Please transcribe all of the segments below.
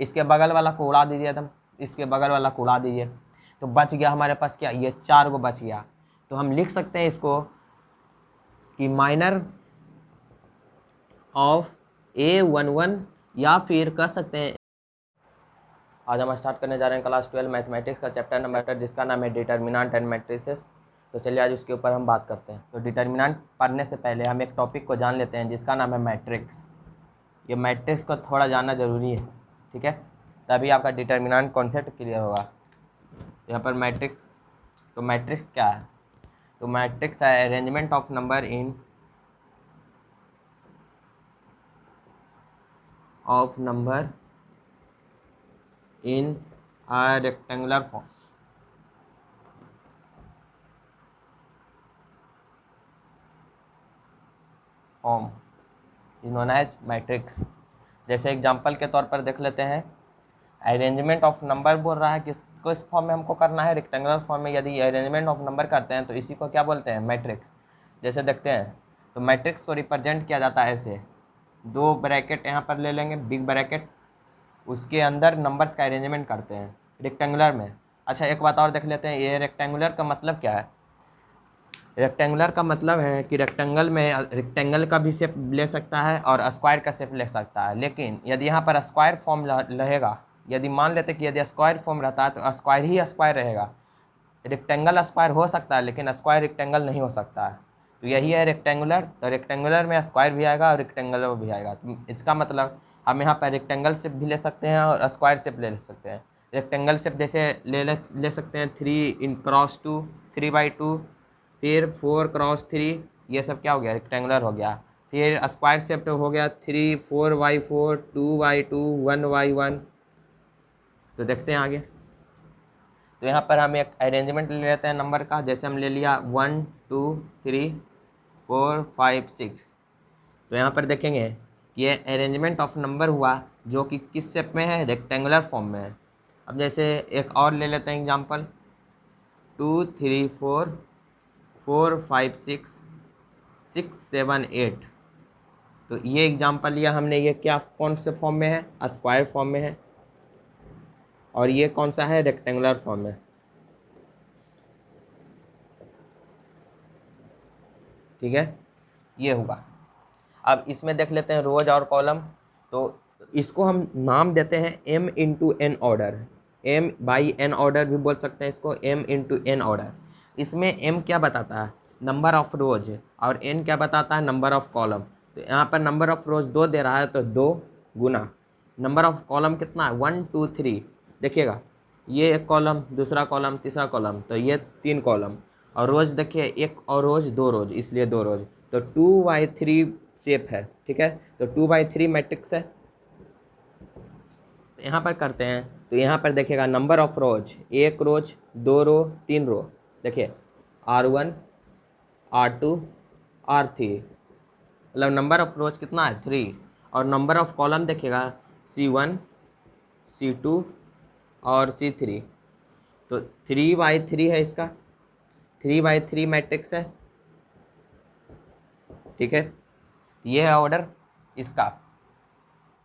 इसके बगल वाला को उड़ा दीजिए एकदम, इसके बगल वाला को उड़ा दीजिए, तो बच गया हमारे पास क्या, ये 4 को बच गया। तो हम लिख सकते हैं इसको कि माइनर ऑफ A11, या फिर कह सकते हैं, आज हम स्टार्ट करने जा रहे हैं क्लास 12 मैथमेटिक्स का चैप्टर नंबर जिसका नाम है डिटर्मिनेंट एंड मैट्रिसेस। तो चलिए आज उसके ऊपर हम बात करते हैं। तो डिटर्मिनेंट पढ़ने से पहले हम एक टॉपिक को जान लेते हैं जिसका नाम है मैट्रिक्स। ये मैट्रिक्स को थोड़ा जानना ज़रूरी है, ठीक है, तभी आपका डिटर्मिनेंट कॉन्सेप्ट क्लियर होगा। यहाँ पर मैट्रिक्स, तो मैट्रिक्स क्या है, तो मैट्रिक्स है arrangement of number in in a rectangular form is known as matrix. जैसे एग्जांपल के तौर पर देख लेते हैं, अरेंजमेंट ऑफ नंबर बोल रहा है कि किस फॉर्म में हमको करना है, रेक्टेंगुलर फॉर्म में। यदि अरेंजमेंट ऑफ नंबर करते हैं तो इसी को क्या बोलते हैं, मैट्रिक्स। जैसे देखते हैं, तो मैट्रिक्स को रिप्रेजेंट किया जाता है ऐसे, 2 ब्रैकेट यहाँ पर ले लेंगे, बिग ब्रैकेट, उसके अंदर नंबर्स का अरेंजमेंट करते हैं रेक्टेंगुलर में। अच्छा एक बात और देख लेते हैं, ये रेक्टेंगुलर का मतलब क्या है। रेक्टेंगुलर का मतलब है कि रेक्टेंगल में रेक्टेंगल का भी शेप ले सकता है और स्क्वायर का शेप ले सकता है, लेकिन यदि यहाँ पर स्क्वायर फॉर्म रहेगा, यदि मान लेते कि यदि स्क्वायर फॉर्म रहता है तो स्क्वायर ही स्क्वायर रहेगा। रेक्टेंगल स्क्वायर हो सकता है लेकिन स्क्वायर रेक्टेंगल नहीं हो सकता है। तो यही है रेक्टेंगुलर। तो रेक्टेंगुलर में स्क्वायर भी आएगा और रेक्टेंगुलर में भी आएगा। तो इसका मतलब हम यहाँ पर रेक्टेंगल शेप भी ले सकते हैं और स्क्वायर शेप ले सकते हैं। रेक्टेंगल शेप जैसे ले सकते हैं 3x2, 3/2, फिर 4x3, ये सब क्या हो गया, रेक्टेंगुलर हो गया। फिर स्क्वायर शेप हो गया 3, 4x4, 2x2, 1x1। तो देखते हैं आगे। तो यहाँ पर हम एक अरेंजमेंट ले लेते हैं नंबर का। जैसे हम ले लिया 1 2 3 4 5 6। तो यहाँ पर देखेंगे कि ये अरेंजमेंट ऑफ नंबर हुआ जो कि किस शेप में है, रेक्टेंगुलर फॉर्म में है। अब जैसे एक और ले लेते हैं एग्जांपल, 2 3 4 4 5 6 6 7 8। तो ये एग्जांपल लिया हमने, ये क्या कौन से फॉर्म में है, स्क्वायर फॉर्म में है, और ये कौन सा है, रेक्टेंगुलर फॉर्म में। ठीक है, ये होगा। अब इसमें देख लेते हैं रोज और कॉलम। तो इसको हम नाम देते हैं m into N order, m/n order भी बोल सकते हैं इसको, m इंटू एन ऑर्डर। इसमें m क्या बताता है, नंबर ऑफ रोज, और n क्या बताता है, नंबर ऑफ कॉलम। तो यहाँ पर नंबर ऑफ रोज 2 दे रहा है तो 2 गुना नंबर ऑफ कॉलम कितना है, 1 2 3। देखिएगा ये एक कॉलम, दूसरा कॉलम, तीसरा कॉलम, तो ये 3 कॉलम। और रोज देखिए, एक और रोज 2 रोज, इसलिए 2 रोज। तो 2/3 शेप है, ठीक है। तो 2/3 मैट्रिक्स है। यहाँ पर करते हैं, तो यहाँ पर देखिएगा नंबर ऑफ रोज, 1 रोज, 2 रो, 3 रो। देखिए R1 R2 R3, मतलब नंबर ऑफ रोज कितना है, 3। और नंबर ऑफ कॉलम देखिएगा C1 C2 और C3। तो 3/3 है इसका, 3/3 मैट्रिक्स है, ठीक है। ये है ऑर्डर इसका।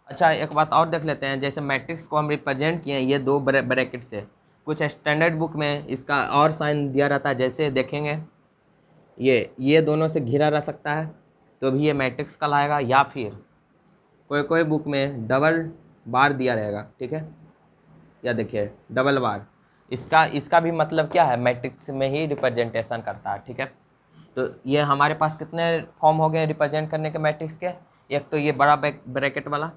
अच्छा एक बात और देख लेते हैं, जैसे मैट्रिक्स को हम रिप्रेजेंट किए हैं ये 2 ब्रैकेट से। कुछ स्टैंडर्ड बुक में इसका और साइन दिया रहता है, जैसे देखेंगे ये दोनों से घिरा रह सकता है तो भी ये मैट्रिक्स कहलाएगा, या फिर कोई कोई बुक में डबल बार दिया रहेगा, ठीक है। या देखिए डबल बार, इसका भी मतलब क्या है, मैट्रिक्स में ही रिप्रेजेंटेशन करता है, ठीक है। तो ये हमारे पास कितने फॉर्म हो गए रिप्रेजेंट करने के मैट्रिक्स के। एक तो ये बड़ा ब्रैकेट वाला,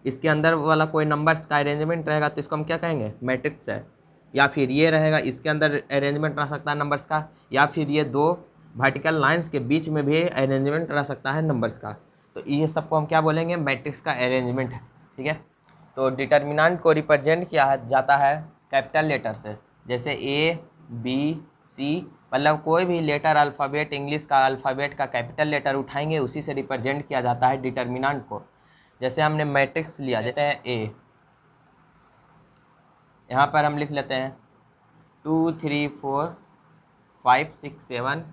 इसके अंदर वाला कोई नंबर्स का अरेंजमेंट रहेगा तो इसको हम क्या कहेंगे, मैट्रिक्स है। या फिर ये रहेगा, इसके अंदर अरेंजमेंट रह सकता है नंबर्स का, या फिर ये 2 वर्टिकल लाइंस के बीच में भी अरेंजमेंट रह सकता है नंबर्स का। तो ये सबको हम क्या बोलेंगे, मैट्रिक्स का अरेंजमेंट है, ठीक है। तो डिटर्मिनेंट को रिप्रेजेंट किया जाता है कैपिटल लेटर से, जैसे A B C, मतलब कोई भी लेटर अल्फ़ाबेट, इंग्लिश का अल्फ़ाबेट का कैपिटल लेटर उठाएंगे उसी से रिप्रेजेंट किया जाता है डिटर्मिनेंट को। जैसे हमने मैट्रिक्स लिया, जैसे है A, यहाँ पर हम लिख लेते हैं 2 3 4 5 6 7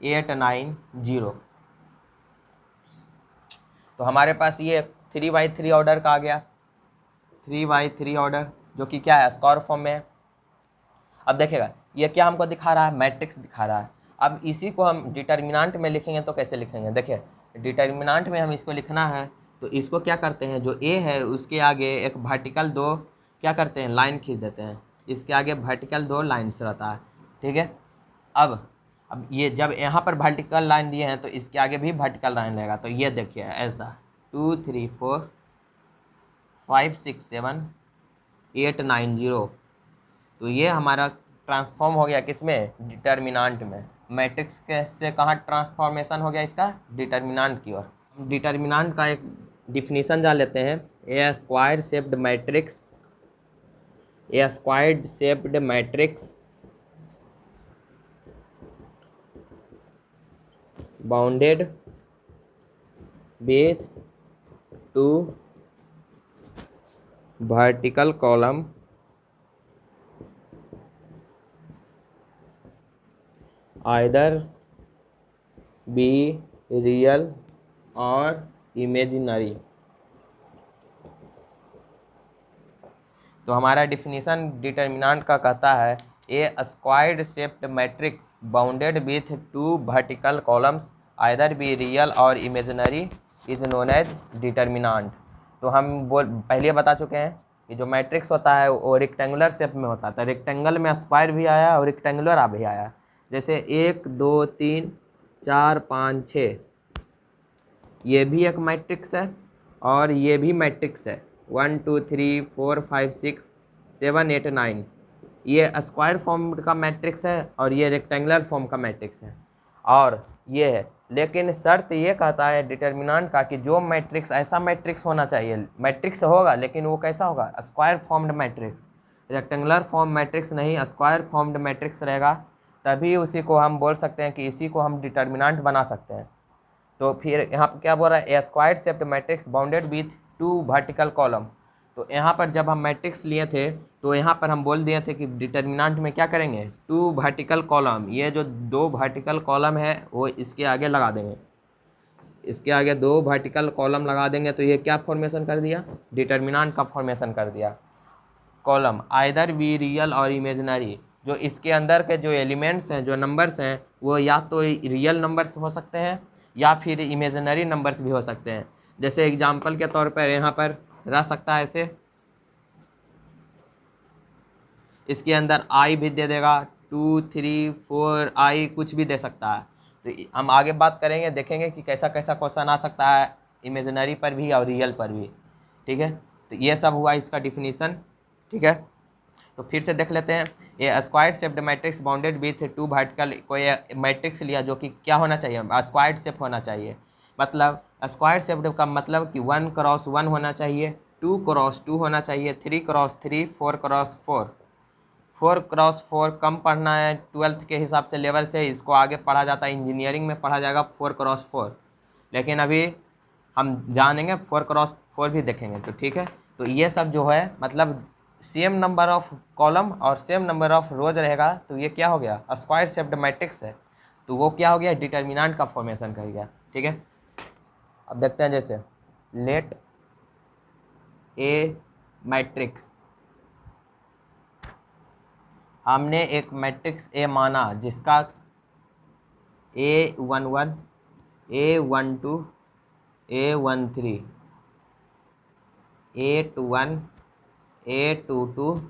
8 9 0। तो हमारे पास ये 3/3 ऑर्डर का आ गया। 3/3 ऑर्डर, जो कि क्या है, स्क्वायर फॉर्म में है। अब देखिएगा ये क्या हमको दिखा रहा है, मैट्रिक्स दिखा रहा है। अब इसी को हम डिटर्मिनेंट में लिखेंगे तो कैसे लिखेंगे, देखिए डिटर्मिनेंट में हम इसको लिखना है तो इसको क्या करते हैं, जो ए है उसके आगे एक वर्टिकल दो क्या करते हैं, लाइन खींच देते हैं, इसके आगे वर्टिकल 2 लाइन्स रहता है, ठीक है। अब ये जब यहाँ पर वर्टिकल लाइन दिए हैं तो इसके आगे भी वर्टिकल लाइन लगेगा, तो ये देखिए ऐसा 2 3 4 5 6 7 8 9 0, तो ये हमारा ट्रांसफॉर्म हो गया किसमें, डिटर्मिनेंट में। मैट्रिक्स के से कहाँ ट्रांसफॉर्मेशन हो गया इसका, डिटर्मिनेंट की ओर। डिटर्मिनेंट का एक डिफिनीशन जान लेते हैं, a square shaped matrix, a squared shaped matrix bounded with 2 vertical column either be real और इमेजिनरी। तो हमारा डिफिनीशन डिटर्मिनेंट का कहता है a squared shaped matrix bounded with 2 vertical columns either be real और imaginary is known as determinant. तो हम पहले बता चुके हैं कि जो मैट्रिक्स होता है वो रेक्टेंगुलर शेप में होता है, तो रेक्टेंगल में स्क्वायर भी आया और रेक्टेंगुलर भी आया, जैसे 1 2 3 4 5 6, ये भी एक मैट्रिक्स है और ये भी मैट्रिक्स है, 1 2 3 4 5 6 7 8 9, ये स्क्वायर फॉर्म का मैट्रिक्स है और ये रेक्टेंगुलर फॉर्म का मैट्रिक्स है, और ये है। लेकिन शर्त ये कहता है डिटर्मिनेंट का कि जो मैट्रिक्स ऐसा मैट्रिक्स होना चाहिए, मैट्रिक्स होगा लेकिन वो कैसा होगा, square formed matrix, rectangular form matrix नहीं, स्क्वायर फॉर्म्ड मैट्रिक्स रहेगा, तभी उसी को हम बोल सकते हैं कि इसी को हम डिटर्मिनेंट बना सकते हैं। तो फिर यहाँ पर क्या बोल रहा है, a square shaped matrix bounded with 2 vertical column. तो यहाँ पर जब हम मैट्रिक्स लिए थे तो यहाँ पर हम बोल दिए थे कि डिटर्मिनेंट में क्या करेंगे, 2 वर्टिकल कॉलम, ये जो 2 वर्टिकल कॉलम है वो इसके आगे लगा देंगे, इसके आगे 2 वर्टिकल कॉलम लगा देंगे, तो ये क्या फॉर्मेशन कर दिया, डिटर्मिनेंट का फॉर्मेशन कर दिया। कॉलम आइदर बी रियल और इमेजिनरी, जो इसके अंदर के जो एलिमेंट्स हैं, जो नंबर्स हैं, वो या तो रियल नंबर्स हो सकते हैं या फिर इमेजिनरी नंबर्स भी हो सकते हैं। जैसे एग्जांपल के तौर पर यहाँ पर रह सकता है ऐसे, इसके अंदर आई भी दे देगा, 2 3 4 आई कुछ भी दे सकता है। तो हम आगे बात करेंगे, देखेंगे कि कैसा कैसा क्वेश्चन आ सकता है इमेजिनरी पर भी और रियल पर भी, ठीक है। तो ये सब हुआ इसका डिफिनीसन, ठीक है। तो फिर से देख लेते हैं, ये square shaped matrix bounded with 2 vertical, कोई मैट्रिक्स लिया जो कि क्या होना चाहिए, स्क्वायर शेप होना चाहिए। मतलब स्क्वायर शेप्ड का मतलब कि 1 क्रॉस 1 होना चाहिए, 2 क्रॉस 2 होना चाहिए, 3 क्रॉस 3, 4 क्रॉस 4। 4 क्रॉस 4 कम पढ़ना है 12th के हिसाब से लेवल से, इसको आगे पढ़ा जाता है, इंजीनियरिंग में पढ़ा जाएगा 4 क्रॉस 4, लेकिन अभी हम जानेंगे 4 क्रॉस 4 भी देखेंगे, तो ठीक है। तो ये सब जो है मतलब सेम नंबर ऑफ कॉलम और सेम नंबर ऑफ रोज रहेगा, तो ये क्या हो गया, स्क्वायर शेप्ड मैट्रिक्स है, तो वो क्या हो गया, डिटर्मिनेंट का फॉर्मेशन कर गया, ठीक है। अब देखते हैं, जैसे लेट ए मैट्रिक्स, हमने एक मैट्रिक्स ए माना जिसका A11 A12 A13 A21 A22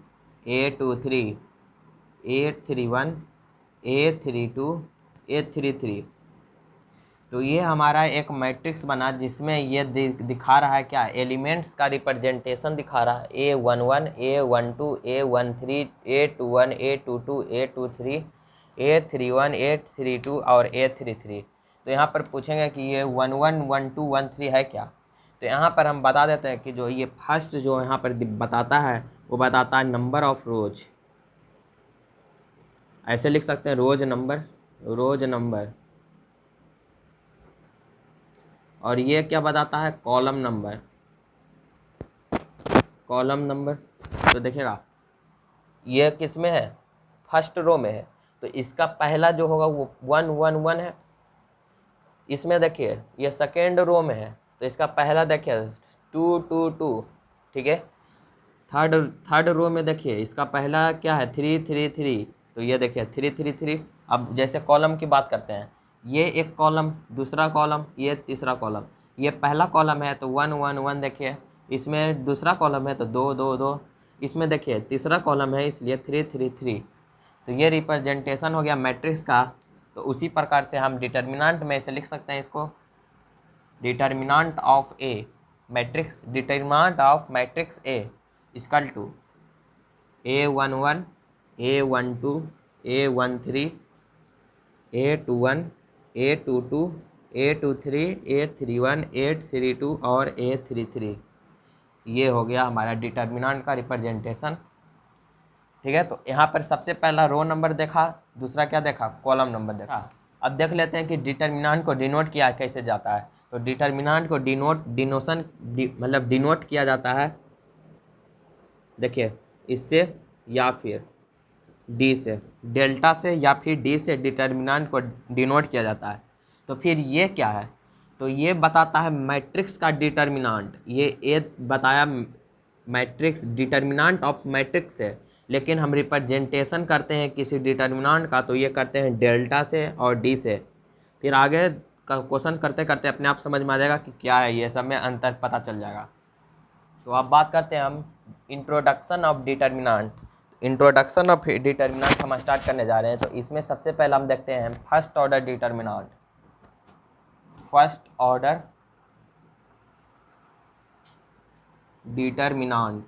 A23 A31 A32 A33। तो ये हमारा एक मैट्रिक्स बना जिसमें ये दिखा रहा है क्या, एलिमेंट्स का रिप्रेजेंटेशन दिखा रहा है, A11 A12 A13 A21 A22 A23 A31 A32 और A33। तो यहाँ पर पूछेंगे कि ये 11 12 13 है क्या, तो यहाँ पर हम बता देते हैं कि जो ये फर्स्ट जो यहाँ पर बताता है वो बताता है नंबर ऑफ रोज, ऐसे लिख सकते हैं रोज नंबर, और ये क्या बताता है, कॉलम नंबर। तो देखिएगा ये किस में है, फर्स्ट रो में है, तो इसका पहला जो होगा वो 1 1 1 है। इसमें देखिए ये सेकेंड रो में है, तो इसका पहला देखिए 2 2 2, ठीक है। थर्ड थर्ड रो में देखिए इसका पहला क्या है 3 3 3, तो ये देखिए 3 3 3। अब जैसे कॉलम की बात करते हैं, ये एक कॉलम, दूसरा कॉलम, ये तीसरा कॉलम। ये पहला कॉलम है तो 1 1 1 देखिए, इसमें दूसरा कॉलम है तो 2 2 2, इसमें देखिए तीसरा कॉलम है इसलिए 3 3 3। तो ये रिप्रेजेंटेशन हो गया मैट्रिक्स का। तो उसी प्रकार से हम डिटर्मिनेंट में से लिख सकते हैं इसको, determinant of A matrix, determinant of matrix A equal to A11 A12 A13 A21 A22 A23 A31 A32 और A33। ये हो गया हमारा डिटर्मिनेंट का रिप्रेजेंटेशन। ठीक है, तो यहाँ पर सबसे पहला रो नंबर देखा, दूसरा क्या देखा, कॉलम नंबर देखा। अब देख लेते हैं कि डिटर्मिनेंट को डिनोट किया कैसे जाता है। तो डिटर्मिनेंट को मतलब डिनोट किया जाता है, देखिए इससे या फिर डी से, डेल्टा से या फिर डी से डिटर्मिनेंट को डिनोट किया जाता है। तो फिर ये क्या है, तो ये बताता है मैट्रिक्स का डिटर्मिनेंट। ये बताया मैट्रिक्स, डिटर्मिनेंट ऑफ मैट्रिक्स है, लेकिन हम रिप्रेजेंटेशन करते हैं किसी डिटर्मिनेंट का तो ये करते हैं डेल्टा से और डी से। फिर आगे का क्वेश्चन करते करते अपने आप समझ में आ जाएगा कि क्या है, ये सब में अंतर पता चल जाएगा। तो अब बात करते हैं हम introduction of determinant. Introduction of determinant हम स्टार्ट करने जा रहे हैं। तो इसमें सबसे पहले हम देखते हैं first order determinant. First order determinant,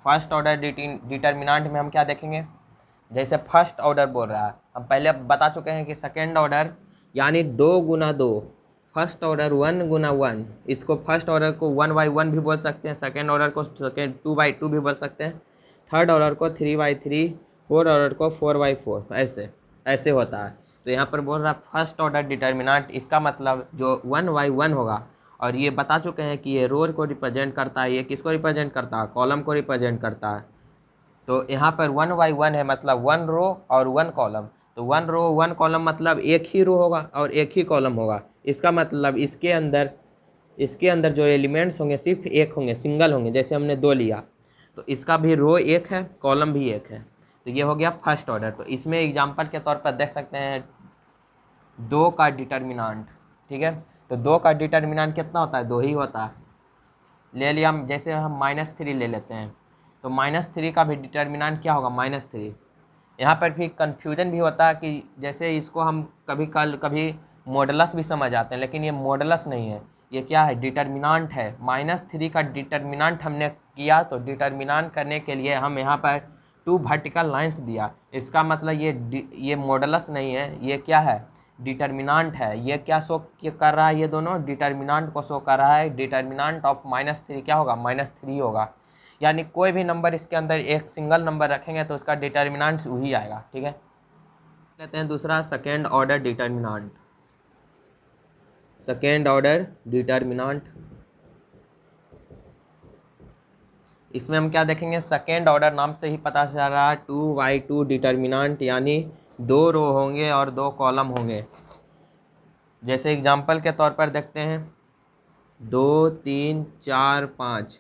first order determinant में हम क्या देखेंगे, जैसे फर्स्ट ऑर्डर बोल रहा है, हम पहले बता चुके हैं कि सेकेंड ऑर्डर यानी 2 गुना 2, फर्स्ट ऑर्डर 1 गुना 1। इसको फर्स्ट ऑर्डर को 1 बाई 1 भी बोल सकते हैं, सेकेंड ऑर्डर को 2 बाई 2 भी बोल सकते हैं, थर्ड ऑर्डर को 3 बाई 3, फोर्थ ऑर्डर को 4 बाई 4, ऐसे होता है। तो यहाँ पर बोल रहा है फर्स्ट ऑर्डर डिटर्मिनेंट, इसका मतलब जो 1 बाई 1 होगा। और ये बता चुके हैं कि ये रो को रिप्रेजेंट करता है, ये किसको रिप्रेजेंट करता है, कॉलम को रिप्रेजेंट करता है। तो यहाँ पर 1 बाई 1 है, मतलब 1 रो और 1 कॉलम। तो 1 रो 1 कॉलम मतलब एक ही रो होगा और एक ही कॉलम होगा। इसका मतलब इसके अंदर जो एलिमेंट्स होंगे सिर्फ एक होंगे, सिंगल होंगे। जैसे हमने 2 लिया तो इसका भी रो एक है, कॉलम भी एक है। तो ये हो गया फर्स्ट ऑर्डर। तो इसमें एग्जाम्पल के तौर पर देख सकते हैं 2 का डिटर्मिनेंट। ठीक है, तो 2 का डिटर्मिनेंट कितना होता है, 2 ही होता है। ले लिया, जैसे हम -3 ले लेते हैं तो -3 का भी डिटर्मिनेंट क्या होगा, -3। यहाँ पर भी कन्फ्यूजन भी होता है कि जैसे इसको हम कभी मॉडुलस भी समझ आते हैं, लेकिन ये मॉडुलस नहीं है, ये क्या है, डिटर्मिनेंट है। -3 का डिटर्मिनेंट हमने किया तो डिटर्मिनेंट करने के लिए हम यहाँ पर 2 वर्टिकल लाइंस दिया। इसका मतलब ये मॉडुलस नहीं है, ये क्या है, डिटर्मिनेंट है। ये क्या शो कर रहा है, ये दोनों डिटर्मिनेंट को शो कर रहा है। डिटर्मिनेंट ऑफ -3 क्या होगा, -3 होगा। यानी कोई भी नंबर इसके अंदर एक सिंगल नंबर रखेंगे तो उसका डिटर्मिनेंट वही आएगा। ठीक है, लेते हैं दूसरा second order determinant. Second order determinant, इसमें हम क्या देखेंगे, सेकेंड ऑर्डर नाम से ही पता चल रहा है 2 बाई 2 डिटर्मिनेंट, यानी 2 रो होंगे और 2 कॉलम होंगे। जैसे एग्जांपल के तौर पर देखते हैं 2 3 4 5।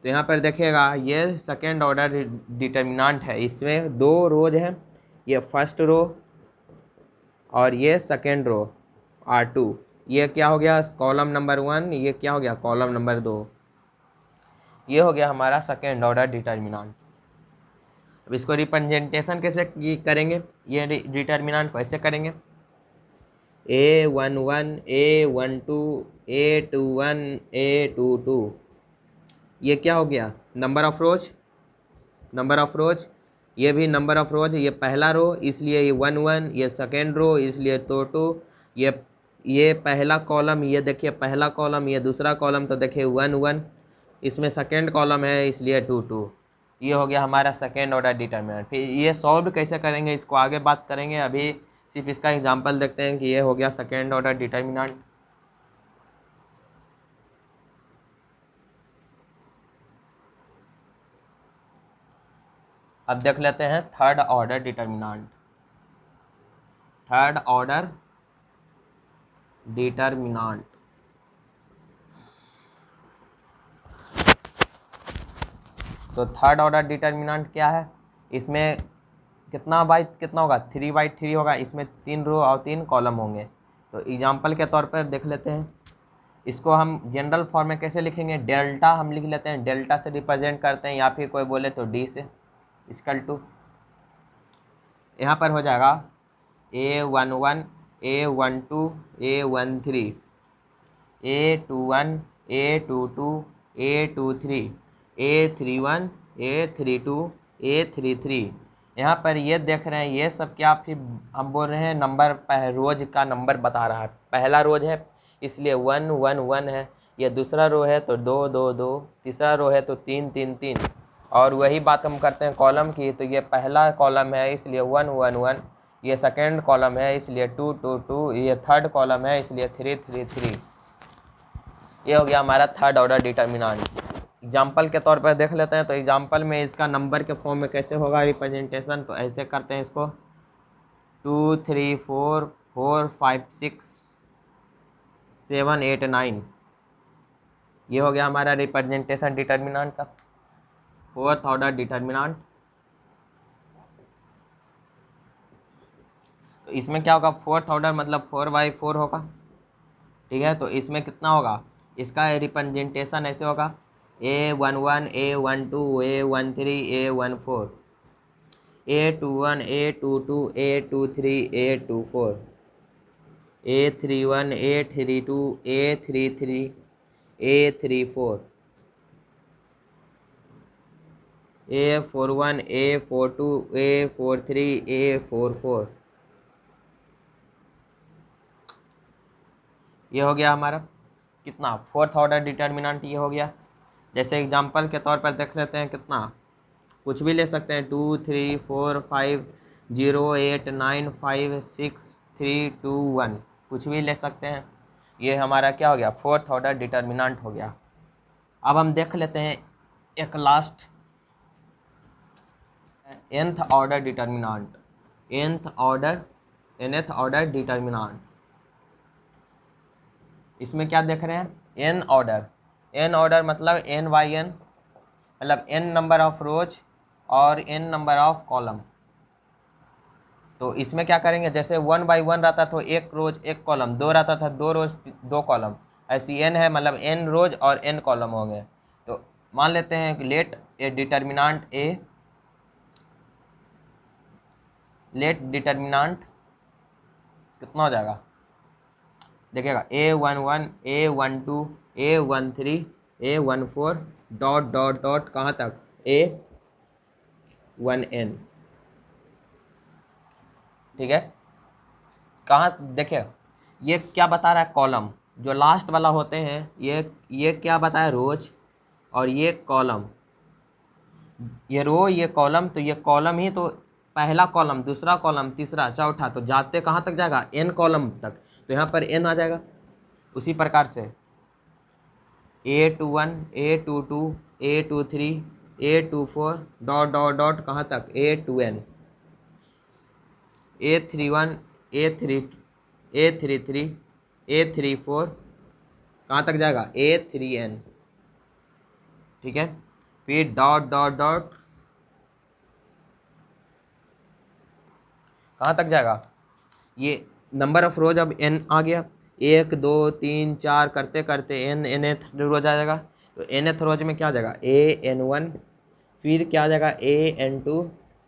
तो यहाँ पर देखिएगा ये सेकेंड ऑर्डर डिटर्मिनेंट है, इसमें 2 रोज हैं, ये फर्स्ट रो और ये सेकेंड रो R2। ये क्या हो गया, कॉलम नंबर 1, ये क्या हो गया, कॉलम नंबर 2। ये हो गया हमारा सेकेंड ऑर्डर डिटर्मिनेंट। अब इसको रिप्रेजेंटेशन कैसे करेंगे, ये डिटर्मिनेंट को ऐसे करेंगे A11 A12 A21 A22। ये क्या हो गया, नंबर ऑफ रोज, ये भी नंबर ऑफ रोज। ये पहला रो इसलिए ये 1 1, ये सेकेंड रो इसलिए 2 2, ये पहला कॉलम, ये देखिए पहला कॉलम, ये दूसरा कॉलम, तो देखिए 1 1, इसमें सेकेंड कॉलम है इसलिए 2 2। ये हो गया हमारा सेकेंड ऑर्डर डिटर्मिनेंट। फिर ये सॉल्व कैसे करेंगे इसको आगे बात करेंगे, अभी सिर्फ इसका एग्जांपल देखते हैं कि ये हो गया सेकेंड ऑर्डर डिटर्मिनेंट। अब देख लेते हैं third order determinant. Third order determinant, तो थर्ड ऑर्डर डिटर्मिनेंट क्या है, इसमें कितना बाई कितना होगा, 3/3 होगा, इसमें 3 रो और 3 कॉलम होंगे। तो एग्जाम्पल के तौर पर देख लेते हैं, इसको हम जनरल फॉर्म में कैसे लिखेंगे, डेल्टा हम लिख लेते हैं, डेल्टा से रिप्रेजेंट करते हैं, या फिर कोई बोले तो डी से, इक्वल टू यहाँ पर हो जाएगा A11 A12 A13 A21 A22 A23 A31 A32 A33। यहाँ पर ये देख रहे हैं, ये सब क्या फिर हम बोल रहे हैं नंबर, रोज का नंबर बता रहा है। पहला रोज है इसलिए 1 1 1 है, ये दूसरा रो है तो 2 2 2, तीसरा रो है तो 3 3 3, और वही बात हम करते हैं कॉलम की, तो ये पहला कॉलम है इसलिए 1 1 1, ये सेकेंड कॉलम है इसलिए 2 2 2, ये थर्ड कॉलम है इसलिए 3 3 3। ये हो गया हमारा थर्ड ऑर्डर डिटर्मिनेंट। एग्जाम्पल के तौर पर देख लेते हैं, तो एग्जाम्पल में इसका नंबर के फॉर्म में कैसे होगा रिप्रेजेंटेशन, तो ऐसे करते हैं इसको 2 3 4 4 5 6 7 8 9। ये हो गया हमारा रिप्रेजेंटेशन डिटर्मिनेंट का, फोर्थ ऑर्डर डिटर्मिनेंट। तो इसमें क्या होगा, फोर्थ ऑर्डर मतलब 4/4 होगा, ठीक है। तो इसमें कितना होगा, इसका रिप्रेजेंटेशन ऐसे होगा A11 A12 A13 A14 A21 A22 A23 A24 A31 A32 A33 A34 A41 A42 A43 A44। ये हो गया हमारा कितना, फोर्थ ऑर्डर डिटर्मिनेंट ये हो गया। जैसे एग्जांपल के तौर पर देख लेते हैं, कितना कुछ भी ले सकते हैं, 2 3 4 5 0 8 9 5 6 3 2 1, कुछ भी ले सकते हैं। ये हमारा क्या हो गया, फोर्थ ऑर्डर डिटर्मिनेंट हो गया। अब हम देख लेते हैं एक last nth order determinant, nth order determinant. इसमें क्या देख रहे हैं, n ऑर्डर मतलब n/n, मतलब n नंबर ऑफ रोज और n नंबर ऑफ कॉलम। तो इसमें क्या करेंगे, जैसे 1/1 रहता तो एक रोज एक कॉलम, 2 रहता था 2 रोज 2 कॉलम, ऐसी n है मतलब n रोज और n कॉलम होंगे। तो मान लेते हैं लेट डिटर्मिनेंट कितना हो जाएगा, देखिएगा A11 A12 A13 A14 dot dot dot कहाँ तक A1n, ठीक है। कहाँ देखिए, ये क्या बता रहा है, कॉलम जो लास्ट वाला होते हैं, ये क्या बताया, रोज, और ये कॉलम, ये रो ये कॉलम, तो ये कॉलम ही तो, पहला कॉलम दूसरा कॉलम तीसरा चौथा, तो जाते कहाँ तक जाएगा, n कॉलम तक, तो यहाँ पर n आ जाएगा। उसी प्रकार से A21 A22 A23 A24 dot dot dot कहाँ तक A2n, A31 A33 A34 कहाँ तक जाएगा A3n, ठीक है। फिर डॉट डॉट डॉट कहाँ तक जाएगा, ये नंबर ऑफ रोज अब n आ गया, 1 2 3 4 करते करते nth रोज आ जाएगा। तो nth रोज में क्या आ जाएगा AN1, फिर क्या आ जाएगा AN2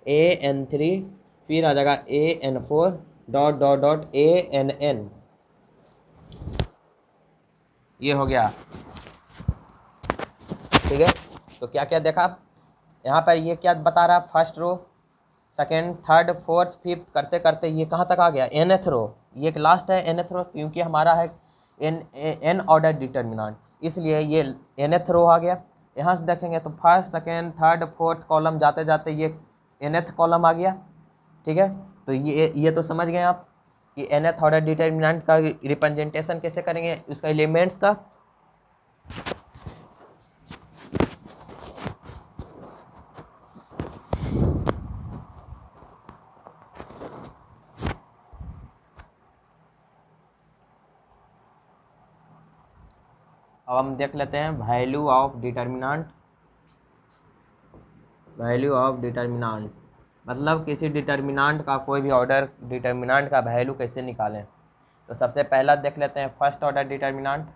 AN3, फिर आ जाएगा AN4 dot dot dot ANn। ये हो गया, ठीक है। तो क्या क्या देखा यहाँ पर, ये क्या बता रहा है, first row second third fourth fifth करते करते ये कहाँ तक आ गया nth रो, ये लास्ट है nth रो, क्योंकि हमारा है n ऑर्डर डिटर्मिनेंट, इसलिए ये nth रो आ गया। यहाँ से देखेंगे तो first second third fourth column जाते जाते ये nth कॉलम आ गया, ठीक है। तो ये तो समझ गए आप कि nth ऑर्डर डिटर्मिनेंट का रिप्रेजेंटेशन कैसे करेंगे, उसका एलिमेंट्स का। अब हम देख लेते हैं value of determinant. Value of determinant, मतलब किसी डिटर्मिनांट का कोई भी ऑर्डर डिटर्मिनांट का वैल्यू कैसे निकालें। तो सबसे पहला देख लेते हैं फर्स्ट ऑर्डर डिटर्मिनांट।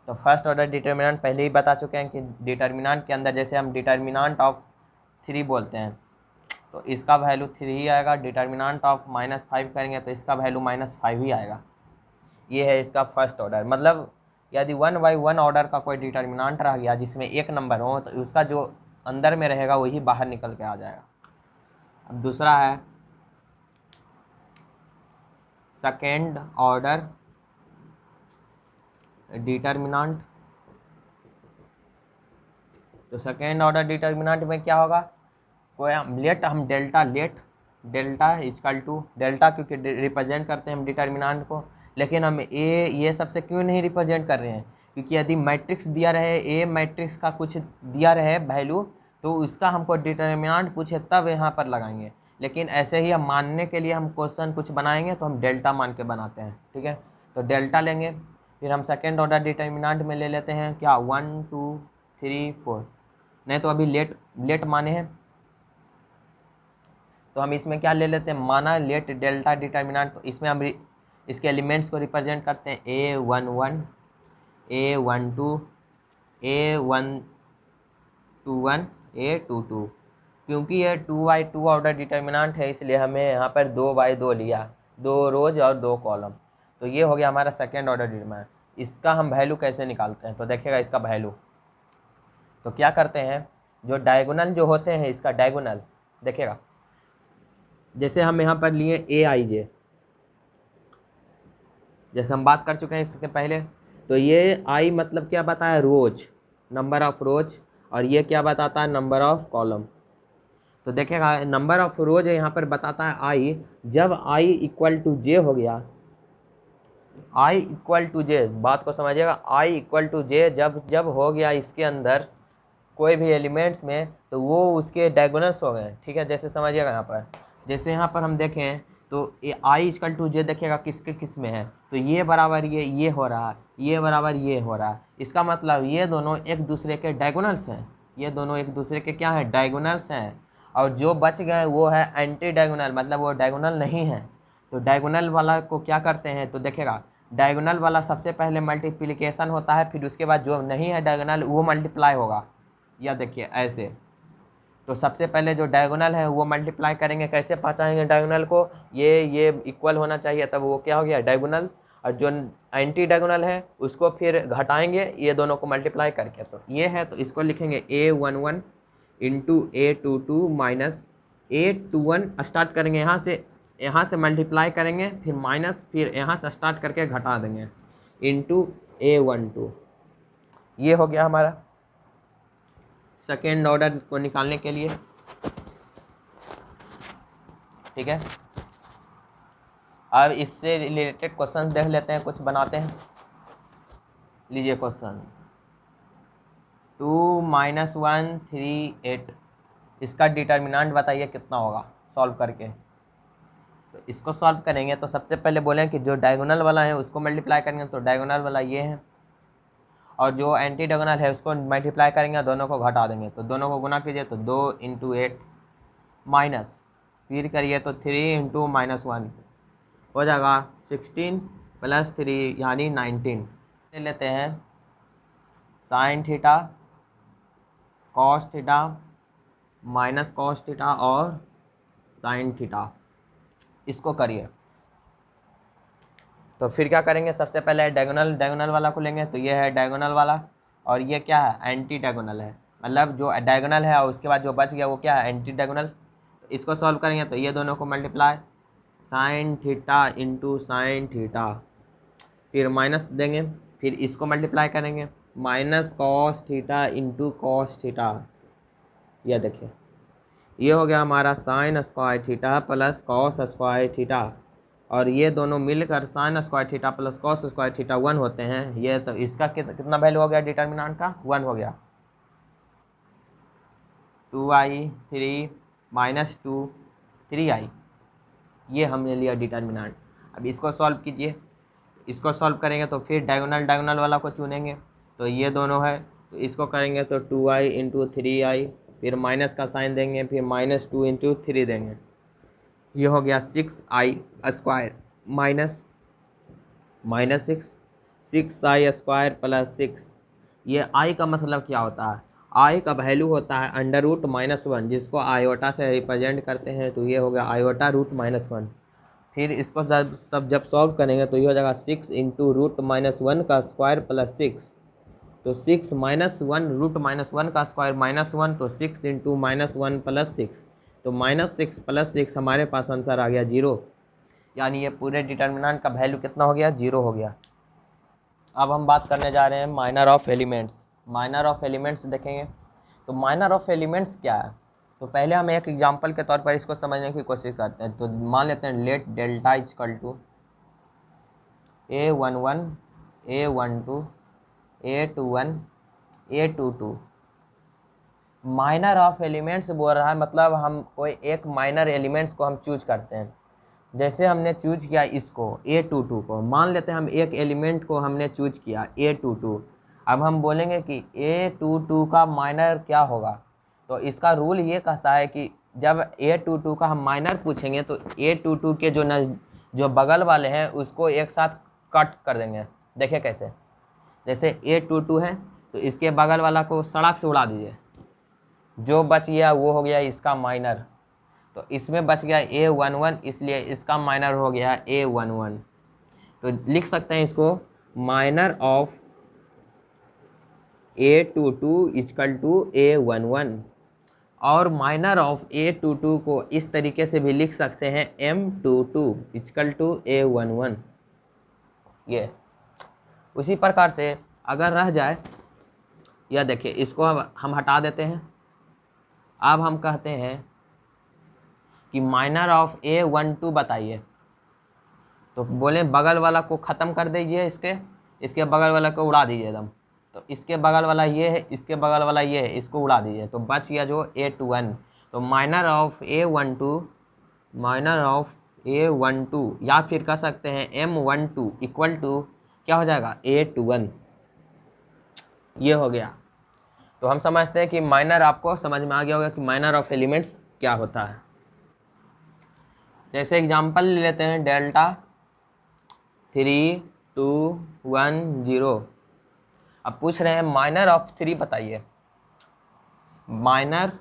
तो फर्स्ट ऑर्डर डिटर्मिनांट पहले ही बता चुके हैं कि डिटर्मिनांट के अंदर जैसे हम डिटर्मिनांट ऑफ 3 बोलते हैं तो इसका वैल्यू 3 ही आएगा। डिटर्मिनांट ऑफ -5 करेंगे तो इसका वैल्यू -5 ही आएगा। ये है इसका फर्स्ट ऑर्डर। मतलब यदि 1 बाई 1 ऑर्डर का कोई डिटर्मिनांट रह गया जिसमें एक नंबर हो तो उसका जो अंदर में रहेगा वही बाहर निकल के आ जाएगा। अब दूसरा है सेकेंड ऑर्डर डिटर्मिनांट। तो सेकेंड ऑर्डर डिटर्मिनांट में क्या होगा, कोई हम डेल्टा इक्वल टू डेल्टा, क्योंकि रिप्रेजेंट करते हैं हम डिटर्मिनांट को, लेकिन हम ये सबसे क्यों नहीं रिप्रेजेंट कर रहे हैं, क्योंकि यदि मैट्रिक्स दिया रहे ए मैट्रिक्स का कुछ दिया रहे वैल्यू तो उसका हमको डिटर्मिनांट पूछे तब यहाँ पर लगाएंगे। लेकिन ऐसे ही हम मानने के लिए हम क्वेश्चन कुछ बनाएंगे तो हम डेल्टा मान के बनाते हैं, ठीक है। तो डेल्टा लेंगे, फिर हम सेकेंड ऑर्डर डिटर्मिनांट में ले लेते हैं क्या 1 2 3 4, नहीं तो अभी लेट माने हैं तो हम इसमें क्या ले लेते हैं माना लेट डेल्टा डिटर्मिनांट। तो इसमें हम इसके एलिमेंट्स को रिप्रेजेंट करते हैं A11 A12 A121 A22। क्योंकि ये 2x2 ऑर्डर डिटर्मिनांट है इसलिए हमें यहाँ पर 2x2 लिया, 2 रोज और 2 कॉलम। तो ये हो गया हमारा सेकेंड ऑर्डर डिटर्मिनांट। इसका हम वैल्यू कैसे निकालते हैं तो देखिएगा इसका वैल्यू। तो क्या करते हैं, जो डायगोनल जो होते हैं इसका डायगोनल देखिएगा, जैसे हम यहाँ पर लिए AIJ, जैसे हम बात कर चुके हैं इसके पहले। तो ये आई मतलब क्या बताया, रोज, नंबर ऑफ रोज, और ये क्या बताता है, नंबर ऑफ कॉलम। तो देखिएगा नंबर ऑफ रोज यहाँ पर बताता है आई। जब आई इक्वल टू जे हो गया, आई इक्वल टू जे, बात को समझिएगा, आई इक्वल टू जे जब हो गया इसके अंदर कोई भी एलिमेंट्स में तो वो उसके डायगोनल्स हो गए, ठीक है। जैसे समझिएगा यहाँ पर, जैसे यहाँ पर हम देखें तो ये आई इक्वल टू जे देखिएगा किसके किस में है, तो ये बराबर ये हो रहा है, ये बराबर ये हो रहा है। इसका मतलब ये दोनों एक दूसरे के डायगोनल्स हैं, ये दोनों एक दूसरे के क्या हैं, डायगोनल्स हैं। और जो बच गए वो है एंटी डायगोनल, मतलब वो डायगोनल नहीं है। तो डायगोनल वाला को क्या करते हैं तो देखिएगा, डायगोनल वाला सबसे पहले मल्टीप्लिकेशन होता है, फिर उसके बाद जो नहीं है डायगोनल वो मल्टीप्लाई होगा। या देखिए ऐसे, तो सबसे पहले जो डायगोनल है वो मल्टीप्लाई करेंगे। कैसे पहचानेंगे डायगोनल को, ये इक्वल होना चाहिए तब वो क्या हो गया डायगोनल, और जो एंटी डायगोनल है उसको फिर घटाएंगे ये दोनों को मल्टीप्लाई करके। तो ये है, तो इसको लिखेंगे A11 into A22 minus A21, start करेंगे यहाँ से मल्टीप्लाई करेंगे, फिर माइनस, फिर यहाँ से स्टार्ट करके घटा देंगे, इंटू A12। ये हो गया हमारा सेकेंड ऑर्डर को निकालने के लिए, ठीक है। अब इससे रिलेटेड क्वेश्चन देख लेते हैं, कुछ बनाते हैं। लीजिए क्वेश्चन 2 - 1 3 8, इसका डिटर्मिनेंट बताइए कितना होगा सॉल्व करके। तो इसको सॉल्व करेंगे तो सबसे पहले बोलें कि जो डायगोनल वाला है उसको मल्टीप्लाई करेंगे, तो डायगोनल वाला ये है, और जो एंटी डायगोनल है उसको मल्टीप्लाई करेंगे, दोनों को घटा देंगे। तो दोनों को गुना कीजिए तो 2 × 8 माइनस, फिर करिए तो 3 × -1 हो जाएगा 16 + 3 यानी 19। ले लेते हैं sine theta cos theta minus cos theta और साइन थीटा, इसको करिए। तो फिर क्या करेंगे, सबसे पहले डायगोनल वाला को लेंगे, तो ये है डायगोनल वाला, और ये क्या है, एंटी डायगोनल है, मतलब जो डायगोनल है और उसके बाद जो बच गया वो क्या है, एंटी डायगोनल। तो इसको सॉल्व करेंगे तो ये दोनों को multiply, sine theta into sine theta, फिर माइनस देंगे, फिर इसको मल्टीप्लाई करेंगे, minus cos theta into cos theta. यह देखिए ये हो गया हमारा sine square theta plus cos square theta, और ये दोनों मिलकर sine square theta plus cos square theta 1 होते हैं। ये तो इसका कितना वैल्यू हो गया डिटर्मिनेंट का, 1 हो गया। 2i 3 - 2 3i, ये हमने लिया डिटर्मिनेंट। अब इसको सॉल्व कीजिए, इसको सॉल्व करेंगे तो फिर डायगोनल वाला को चुनेंगे, तो ये दोनों है, तो इसको करेंगे तो 2i इंटू 3i, फिर माइनस का साइन देंगे, फिर -2 इंटू 3 देंगे। ये हो गया 6i square minus minus 6i square plus 6। ये i का मतलब क्या होता है? i का वैल्यू होता है √-1, जिसको आयोटा से रिप्रेजेंट करते हैं। तो ये हो गया आयोटा √-1। फिर इसको जब सॉल्व करेंगे तो ये हो जाएगा 6 इंटू √-1 का स्क्वायर प्लस 6। तो 6 -1 √-1 का स्क्वायर -1, तो 6 इंटू -1 प्लस 6, तो -6 प्लस 6 हमारे पास आंसर आ गया 0। यानी ये पूरे डिटर्मिनेंट का वैल्यू कितना हो गया? 0 हो गया। अब हम बात करने जा रहे हैं minor of elements. Minor of elements देखेंगे तो माइनर ऑफ एलिमेंट्स क्या है? तो पहले हम एक एग्जांपल के तौर पर इसको समझने की कोशिश करते हैं। तो मान लेते हैं let delta equal to A11 A12 A21 A22। Minor of elements बोल रहा है, मतलब हम कोई एक माइनर एलिमेंट्स को हम चूज करते हैं। जैसे हमने चूज किया इसको A22 को, मान लेते हैं हम एक एलिमेंट को हमने चूज किया A22। अब हम बोलेंगे कि A22 का माइनर क्या होगा? तो इसका रूल ये कहता है कि जब A22 का हम माइनर पूछेंगे तो A22 के जो बगल वाले हैं उसको एक साथ कट कर देंगे। देखिए कैसे, जैसे A22 है तो इसके बगल वाला को सड़क से उड़ा दीजिए, जो बच गया वो हो गया इसका माइनर। तो इसमें बच गया A11, इसलिए इसका माइनर हो गया A11। तो लिख सकते हैं इसको minor of A22 equal to A11। और माइनर ऑफ A22 को इस तरीके से भी लिख सकते हैं M22 इक्वल टू A11। ये उसी प्रकार से अगर रह जाए, या देखिए इसको हम हटा देते हैं। अब हम कहते हैं कि माइनर ऑफ A12 बताइए। तो बोले बगल वाला को ख़त्म कर दीजिए, इसके बगल वाला को उड़ा दीजिए एकदम। तो इसके बगल वाला ये है, इसके बगल वाला ये है, इसको उड़ा दीजिए, तो बच गया जो A21। तो माइनर ऑफ A12 या फिर कह सकते हैं M12 इक्वल टू क्या हो जाएगा? A21। ये हो गया। तो हम समझते हैं कि माइनर, आपको समझ में आ गया होगा कि माइनर ऑफ एलिमेंट्स क्या होता है। जैसे एग्जांपल ले लेते हैं डेल्टा 3 2 1 0। अब पूछ रहे हैं माइनर ऑफ 3 बताइए। माइनर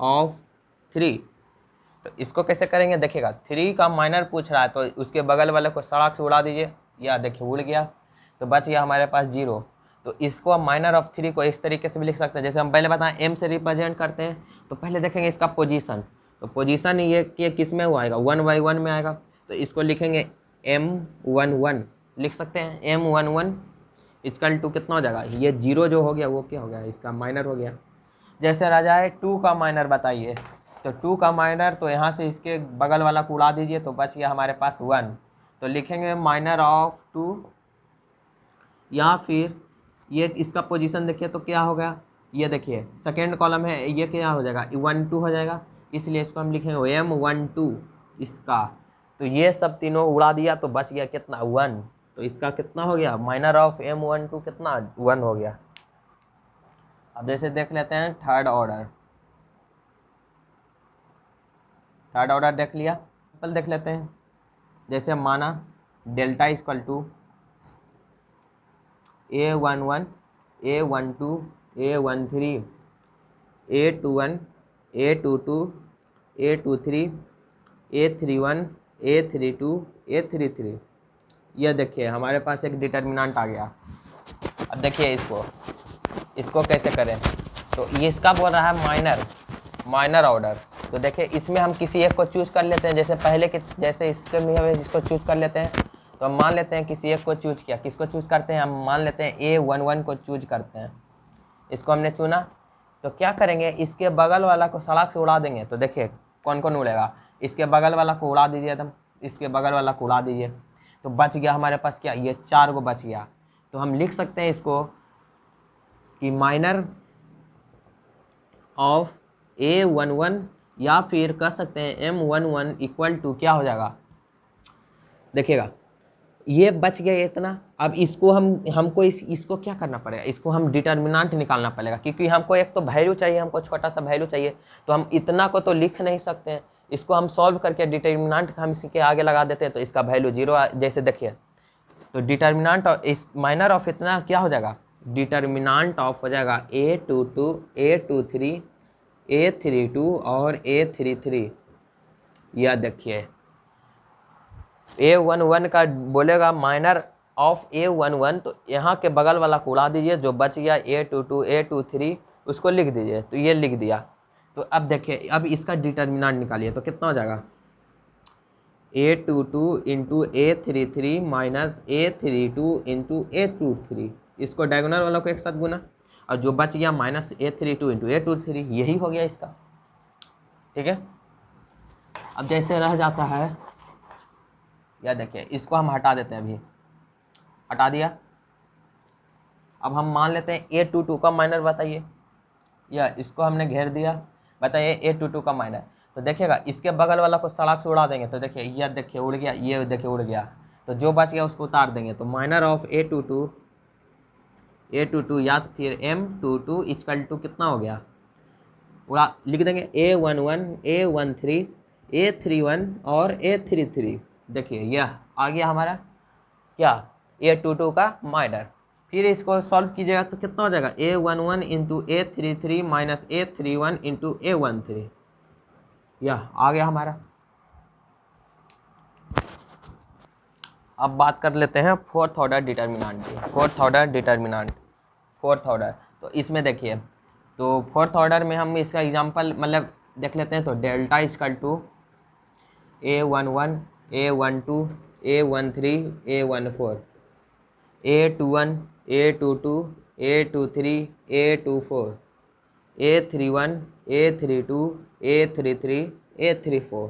ऑफ 3, तो इसको कैसे करेंगे? देखिएगा 3 का माइनर पूछ रहा है तो उसके बगल वाले को सड़क से उड़ा दीजिए, या देखिए उड़ गया, तो बच गया हमारे पास 0। तो इसको हम माइनर ऑफ 3 को इस तरीके से भी लिख सकते हैं। जैसे हम पहले बताएं M से रिप्रेजेंट करते हैं, तो पहले देखेंगे इसका पोजीशन। तो पोजीशन ये किस में हुआ आएगा? 1/1 में आएगा। तो इसको लिखेंगे M11, लिख सकते हैं M11 इक्वल टू कितना हो जाएगा? ये 0 जो हो गया वो क्या हो गया? इसका माइनर हो गया। जैसे राजा है 2 का माइनर बताइए। तो 2 का माइनर, तो यहाँ से इसके बगल वाला को उड़ा दीजिए, तो बच गया हमारे पास 1। तो लिखेंगे माइनर ऑफ 2, या फिर ये इसका पोजीशन देखिए तो क्या हो गया? ये देखिए सेकेंड कॉलम है, ये क्या हो जाएगा? 1 2 हो जाएगा, इसलिए इसको हम लिखेंगे M12 इसका। तो ये सब तीनों उड़ा दिया तो बच गया कितना? 1। तो इसका कितना हो गया? माइनर ऑफ M12 कितना? 1 हो गया। अब जैसे देख लेते हैं थर्ड ऑर्डर। थर्ड ऑर्डर देख लिया, सिंपल देख लेते हैं। जैसे माना delta equal to A11 A12 A13 A21 A22 A23 A31 A32 A33। यह देखिए हमारे पास एक डिटर्मिनेंट आ गया। अब देखिए इसको कैसे करें? तो ये इसका बोल रहा है माइनर ऑर्डर। तो देखिए इसमें हम किसी एक को चूज कर लेते हैं। जैसे पहले के जैसे इसके में हम इसको चूज कर लेते हैं। तो हम मान लेते हैं किसी एक को चूज किया। किसको चूज करते हैं? हम मान लेते हैं A11 को चूज करते हैं। इसको हमने चुना, तो क्या करेंगे? इसके बगल वाला को सड़क से उड़ा देंगे। तो देखिए कौन कौन उड़ेगा? इसके बगल वाला को उड़ा दीजिए एकदम, इसके बगल वाला को उड़ा दीजिए, तो बच गया हमारे पास क्या? ये 4 को बच गया। तो हम लिख सकते हैं इसको कि माइनर ऑफ A11, या फिर कह सकते हैं M11 इक्वल टू क्या हो जाएगा? देखिएगा ये बच गया इतना। अब इसको हमको इसको क्या करना पड़ेगा, इसको हम डिटर्मिनेंट निकालना पड़ेगा, क्योंकि हमको एक तो वैल्यू चाहिए, हमको छोटा सा वैल्यू चाहिए, तो हम इतना को तो लिख नहीं सकते हैं। इसको हम सॉल्व करके डिटर्मिनेंट हम इसी के आगे लगा देते हैं, तो इसका वैल्यू 0 जैसे देखिए, तो डिटर्मिनेंट ऑफ इस माइनर ऑफ इतना क्या हो जाएगा, डिटर्मिनेंट ऑफ हो जाएगा A22 A23 A32 और A33। यह देखिए A11 का बोलेगा माइनर ऑफ A11, तो यहाँ के बगल वाला को उड़ा दीजिए, जो बच गया A22 A23 उसको लिख दीजिए, तो ये लिख दिया। तो अब देखिए, अब इसका डिटर्मिनेंट निकालिए, तो कितना हो जाएगा, A22 into A33 minus A32 into A23, इसको डायगोनल वाला को एक साथ गुना, और जो बच गया माइनस A32 इंटू A23, यही हो गया इसका। ठीक है, अब जैसे रह जाता है, या देखिए इसको हम हटा देते हैं, अभी हटा दिया। अब हम मान लेते हैं A22 का माइनर बताइए, या इसको हमने घेर दिया, बताइए A22 का माइनर। तो देखिएगा इसके बगल वाला को सड़क से उड़ा देंगे, तो देखिए यह देखिए उड़ गया, ये देखिए उड़ गया, तो जो बच गया उसको उतार देंगे। तो माइनर ऑफ A22 या फिर M22 इक्वल टू कितना हो गया, उड़ा लिख देंगे A11 A13 A31 और A33। देखिए यह आ गया हमारा क्या, A22 का माइनर। फिर इसको सॉल्व कीजिएगा तो कितना हो जाएगा, A11 into A33 minus A31 into A13, यह आ गया हमारा। अब बात कर लेते हैं फोर्थ ऑर्डर डिटर्मिनेंट की। फोर्थ ऑर्डर तो इसमें देखिए, तो फोर्थ ऑर्डर में हम इसका एग्जांपल मतलब देख लेते हैं। तो delta equal to A11 A12 A13 A14 A21 A22 A23 A24 A31 A32 A33 A34।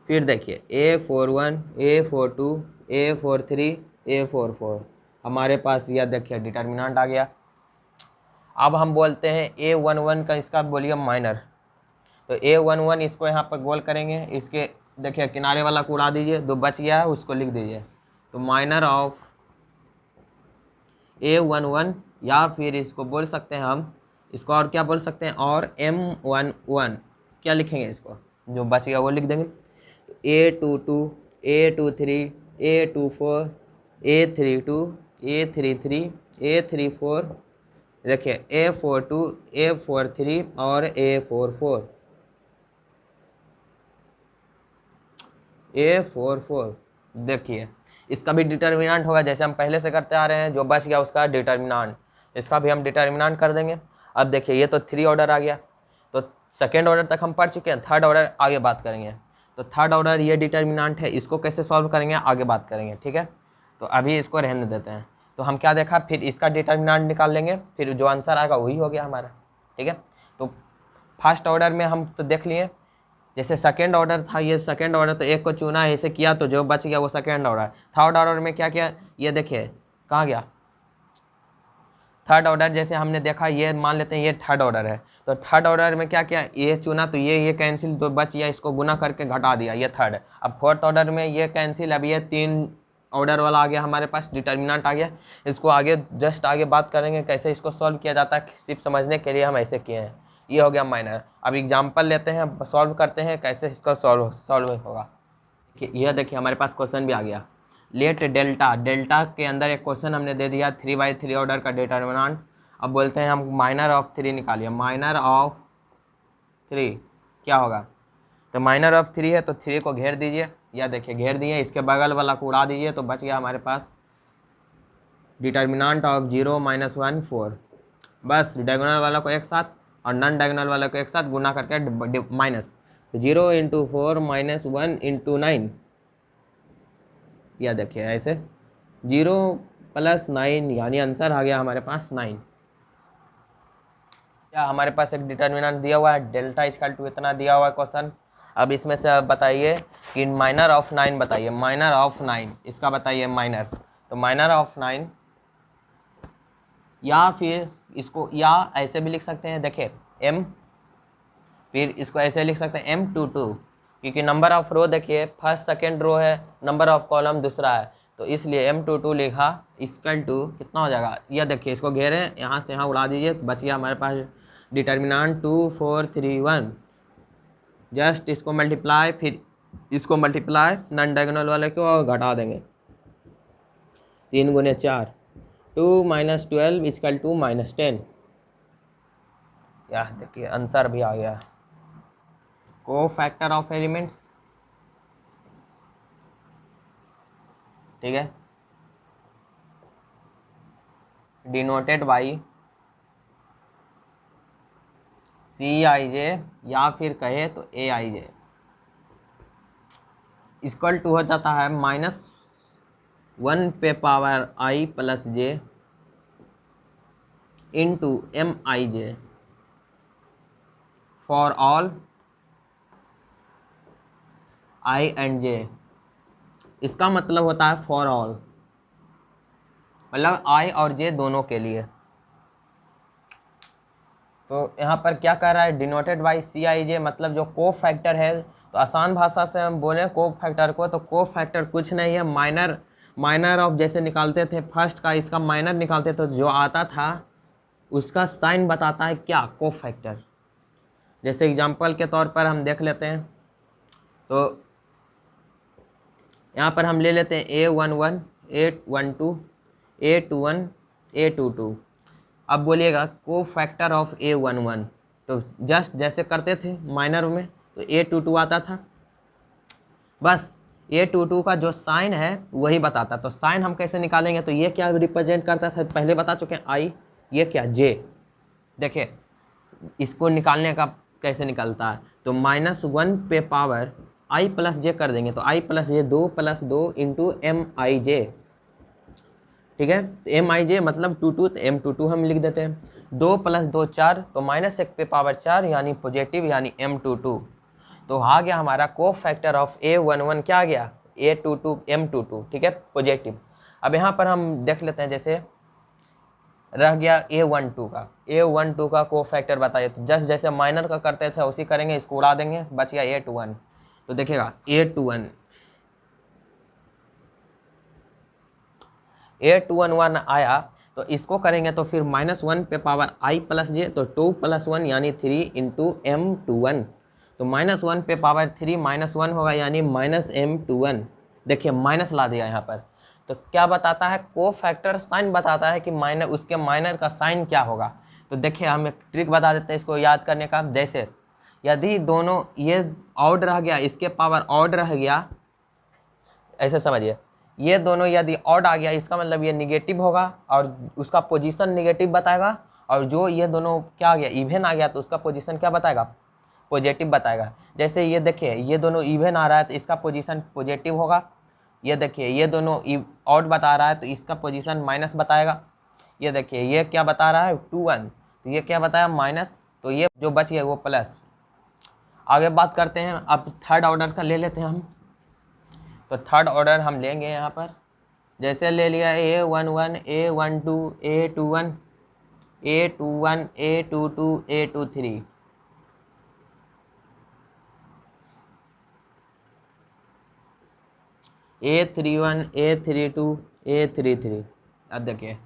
फिर देखिए A41 A42 A43 A44, हमारे पास यह देखिए डिटर्मिनेंट आ गया। अब हम बोलते हैं A11 का, इसका बोलिए माइनर। तो A11 इसको यहाँ पर गोल करेंगे, इसके देखिए किनारे वाला को उड़ा दीजिए, जो बच गया है उसको लिख दीजिए। तो माइनर ऑफ A11, या फिर इसको बोल सकते हैं हम, इसको और क्या बोल सकते हैं, और M11 क्या लिखेंगे, इसको जो बच गया वो लिख देंगे। तो A22 A23 A24 A32 A33 A34, देखिए A42 A43 और A44 A44। देखिए इसका भी डिटर्मिनेंट होगा, जैसे हम पहले से करते आ रहे हैं, जो बच गया उसका डिटर्मिनेंट, इसका भी हम डिटर्मिनेंट कर देंगे। अब देखिए ये तो 3 ऑर्डर आ गया, तो सेकेंड ऑर्डर तक हम पढ़ चुके हैं, थर्ड ऑर्डर आगे बात करेंगे। तो थर्ड ऑर्डर ये डिटर्मिनेंट है, इसको कैसे सॉल्व करेंगे आगे बात करेंगे। ठीक है, तो अभी इसको रहने देते हैं। तो हम क्या देखा, फिर इसका डिटर्मिनेंट निकाल लेंगे, फिर जो आंसर आएगा वही हो गया हमारा। ठीक है, तो फर्स्ट ऑर्डर में हम तो देख लिए, जैसे सेकेंड ऑर्डर था, ये सेकेंड ऑर्डर, तो एक को चुना ऐसे किया, तो जो बच गया वो सेकेंड ऑर्डर। थर्ड ऑर्डर में क्या किया, ये देखिए कहाँ गया थर्ड ऑर्डर, जैसे हमने देखा, ये मान लेते हैं ये थर्ड ऑर्डर है, तो थर्ड ऑर्डर में क्या किया, ये चुना, तो ये कैंसिल, तो बच गया, इसको गुना करके घटा दिया, ये थर्ड है। अब फोर्थ ऑर्डर में ये कैंसिल, अब ये 3 ऑर्डर वाला आ गया हमारे पास, डिटर्मिनेंट आ गया। इसको आगे जस्ट आगे बात करेंगे कैसे इसको सॉल्व किया जाता है, सिर्फ समझने के लिए हम ऐसे किए हैं। ये हो गया माइनर। अब एग्जाम्पल लेते हैं, सॉल्व करते हैं कैसे इसको सॉल्व होगा। यह देखिए हमारे पास क्वेश्चन भी आ गया, लेट डेल्टा के अंदर एक क्वेश्चन हमने दे दिया 3/3 ऑर्डर का डिटर्मिनेंट। अब बोलते हैं हम माइनर ऑफ 3 निकालिए। माइनर ऑफ 3 क्या होगा, तो माइनर ऑफ 3 है, तो 3 को घेर दीजिए, या देखिए घेर दिए, इसके बगल वाला को उड़ा दीजिए, तो बच गया हमारे पास डिटर्मिनेंट ऑफ 0 -1 4। बस डायगोनल वाला को एक साथ और नॉन डायगोनल वाला को एक साथ गुना करके माइनस, तो 0 × 4 - 1 × 9, या देखिए ऐसे 0 + 9, यानी आंसर आ गया हमारे पास 9। क्या हमारे पास एक डिटर्मिनेंट दिया हुआ है, डेल्टा इक्वल टू इतना दिया हुआ है क्वेश्चन। अब इसमें से आप बताइए कि माइनर ऑफ 9 बताइए, माइनर ऑफ 9 इसका बताइए माइनर। तो माइनर ऑफ 9, या फिर इसको या ऐसे भी लिख सकते हैं, देखिए m, फिर इसको ऐसे लिख सकते हैं M22, क्योंकि नंबर ऑफ रो देखिए फर्स्ट सेकेंड रो है, नंबर ऑफ कॉलम दूसरा है, तो इसलिए M22 लिखा इक्वल टू कितना हो जाएगा, यह देखिए इसको घेरे यहाँ से यहाँ उड़ा दीजिए, बच गया हमारे पास डिटर्मिनेंट 2 4 3 1। जस्ट इसको मल्टीप्लाई, फिर इसको मल्टीप्लाई नॉन डायगोनल वाले को और घटा देंगे, 3 गुने 4, 2 - 12 इक्वल टू -10। यह देखिए आंसर भी आ गया। को फैक्टर ऑफ एलिमेंट्स, ठीक है, डिनोटेड बाई Cij या फिर कहे तो Aij इक्वल टू हो जाता है -1 पे power i plus j into Mij for all i and j। इसका मतलब होता है फॉर ऑल, मतलब i और j दोनों के लिए। तो यहाँ पर क्या कर रहा है, डिनोटेड बाई Cij, मतलब जो को फैक्टर है। तो आसान भाषा से हम बोलें को फैक्टर को, तो को फैक्टर कुछ नहीं है, माइनर ऑफ जैसे निकालते थे फर्स्ट का, इसका माइनर निकालते तो जो आता था उसका साइन बताता है क्या, को फैक्टर। जैसे एग्जांपल के तौर पर हम देख लेते हैं, तो यहाँ पर हम ले लेते हैं A11 A12 A21 A22। अब बोलिएगा को फैक्टर ऑफ A11, तो जस्ट जैसे करते थे माइनर में, तो A22 आता था, बस A22 का जो साइन है वही बताता। तो साइन हम कैसे निकालेंगे, तो ये क्या रिप्रेजेंट करता था पहले बता चुके हैं, I, ये क्या J। देखिए इसको निकालने का कैसे निकलता है, तो -1 पे पावर i प्लस j कर देंगे, तो i plus j 2 + 2 into Mij, ठीक है। तो Mij मतलब 22, तो M22 हम लिख देते हैं, 2 + 2 4, तो -1 पे पावर 4 यानी पॉजिटिव, यानी M22। तो आ गया हमारा को फैक्टर ऑफ A11 क्या आ गया, A22 M22, ठीक है, पॉजिटिव। अब यहाँ पर हम देख लेते हैं, जैसे रह गया A12 का को फैक्टर बताइए। तो जस्ट जैसे माइनर का करते थे उसी करेंगे, इसको उड़ा देंगे, बच गया A21। तो देखिएगा A21 आया, तो इसको करेंगे तो फिर -1 पे पावर i प्लस j, तो 2 + 1 यानी 3 इंटू M21। तो -1 पे पावर 3 -1 होगा यानी -M21। देखिए माइनस ला दिया यहाँ पर, तो क्या बताता है, को फैक्टर साइन बताता है कि माइनर, उसके माइनर का साइन क्या होगा। तो देखिए हम एक ट्रिक बता देते हैं इसको याद करने का। जैसे यदि दोनों ये ऑड रह गया, इसके पावर ऑड रह गया, ऐसे समझिए, ये दोनों यदि ऑड आ गया इसका मतलब ये निगेटिव होगा और उसका पोजीशन निगेटिव बताएगा, और जो ये दोनों क्या आ गया, इवन आ गया, तो उसका पोजीशन क्या बताएगा, पॉजिटिव बताएगा। जैसे ये देखिए ये दोनों इवन आ रहा है तो इसका पोजीशन पॉजिटिव होगा। ये देखिए ये दोनों ऑड बता रहा है तो इसका पोजीशन माइनस बताएगा। ये देखिए ये क्या बता रहा है 2 1, तो ये क्या बताया माइनस, तो ये जो बच गया वो प्लस। आगे बात करते हैं, अब थर्ड ऑर्डर का ले लेते हैं हम। तो थर्ड ऑर्डर हम लेंगे यहाँ पर, जैसे ले लिया A11 A12 A21 A21 A22 A23, A31 A32 A33। अब देखिए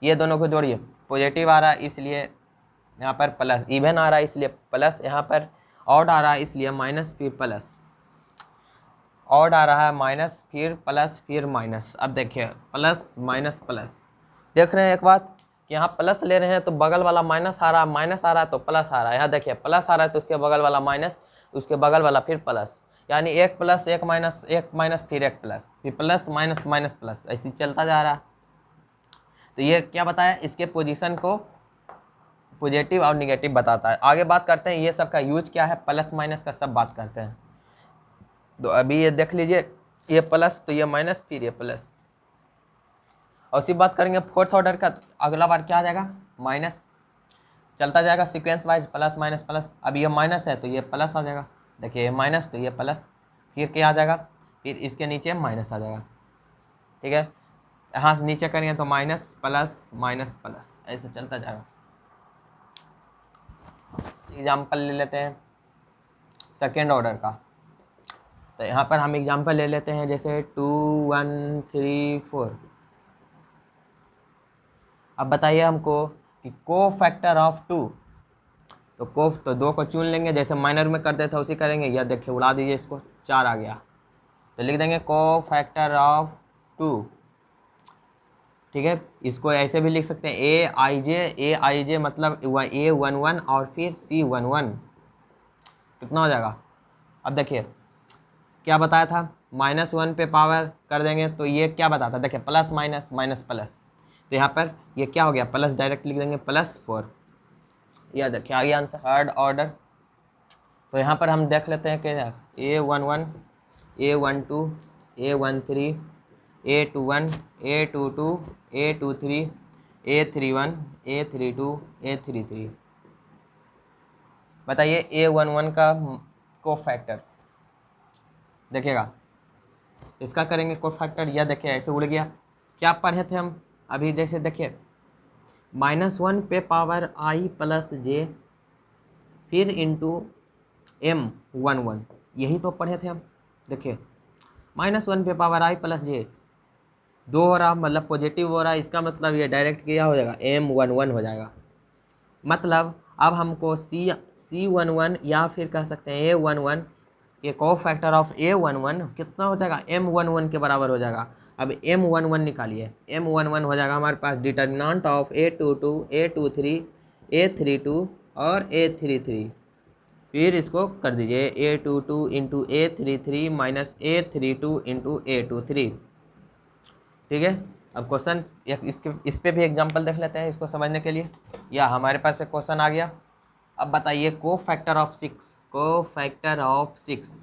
ये दोनों को जोड़िए, पॉजिटिव आ रहा है इसलिए यहाँ पर प्लस, इवन आ रहा है इसलिए प्लस, यहाँ पर ऑड आ रहा है इसलिए माइनस फिर प्लस, ऑड आ रहा है माइनस फिर प्लस फिर माइनस। अब देखिए प्लस माइनस प्लस, देख रहे हैं एक बात कि यहाँ प्लस ले रहे हैं तो बगल वाला माइनस आ रहा है, माइनस आ रहा है तो प्लस आ रहा है। यहाँ देखिए प्लस आ रहा है तो उसके बगल वाला माइनस, उसके बगल वाला फिर प्लस, यानी एक प्लस एक माइनस फिर एक प्लस, फिर प्लस माइनस माइनस प्लस, ऐसे चलता जा रहा है। तो ये क्या बताया, इसके पोजीशन को पॉजिटिव और निगेटिव बताता है। आगे बात करते हैं ये सब का यूज क्या है, प्लस माइनस का सब बात करते हैं। तो अभी ये देख लीजिए, ये प्लस तो ये माइनस फिर ये प्लस, और उसी बात करेंगे फोर्थ ऑर्डर का। अगला बार क्या आ जाएगा, माइनस, चलता जाएगा sequence wise, plus minus plus. अब ये माइनस है तो ये प्लस आ जाएगा, देखिए ये माइनस तो ये प्लस, फिर क्या आ जाएगा, फिर इसके नीचे माइनस आ जाएगा, ठीक है। यहाँ से नीचे करेंगे तो माइनस प्लस माइनस प्लस, ऐसे चलता जाएगा। एग्जाम्पल ले लेते हैं सेकेंड ऑर्डर का। तो यहाँ पर हम एग्जांपल ले लेते हैं, जैसे 2 1 3 4। अब बताइए हमको कि को फैक्टर ऑफ 2, तो 2 को चुन लेंगे, जैसे माइनर में करते थे उसी करेंगे। यह देखिए उड़ा दीजिए इसको, 4 आ गया, तो लिख देंगे को फैक्टर ऑफ 2। ठीक है, इसको ऐसे भी लिख सकते हैं ए आई जे मतलब A11 और फिर C11, कितना हो जाएगा। अब देखिए क्या बताया था, -1 पे पावर कर देंगे तो ये क्या बताता है, देखिए प्लस माइनस माइनस प्लस, तो यहाँ पर ये क्या हो गया, प्लस डायरेक्ट लिख देंगे +4। यह देखिए आ गया आंसर, थर्ड ऑर्डर। तो यहाँ पर हम देख लेते हैं कि A11 A12 A13 A21 A22 A23 A31 A32 A33। बताइए A11 का को फैक्टर देखिएगा, इसका करेंगे को फैक्टर। यह देखिए ऐसे उड़ गया, क्या पढ़े थे हम अभी, जैसे देखिए -1 पे पावर I + j फिर इंटू M11, यही तो पढ़े थे हम। देखिए -1 पे पावर I + j 2 हो रहा, मतलब पॉजिटिव हो रहा है, इसका मतलब ये डायरेक्ट क्या हो जाएगा, M11 हो जाएगा। मतलब अब हमको C11 या फिर कह सकते हैं A11, ये को फैक्टर ऑफ A11 कितना हो जाएगा, M11 के बराबर हो जाएगा। अब M11 निकालिए, M11 हो जाएगा हमारे पास determinant of A22 A23 A32 और A33। फिर इसको कर दीजिए A22 into A33 minus A32 into A23। ठीक है, अब क्वेश्चन इस पे भी एग्जांपल देख लेते हैं इसको समझने के लिए। या हमारे पास एक क्वेश्चन आ गया। अब बताइए को फैक्टर ऑफ 6, को फैक्टर ऑफ 6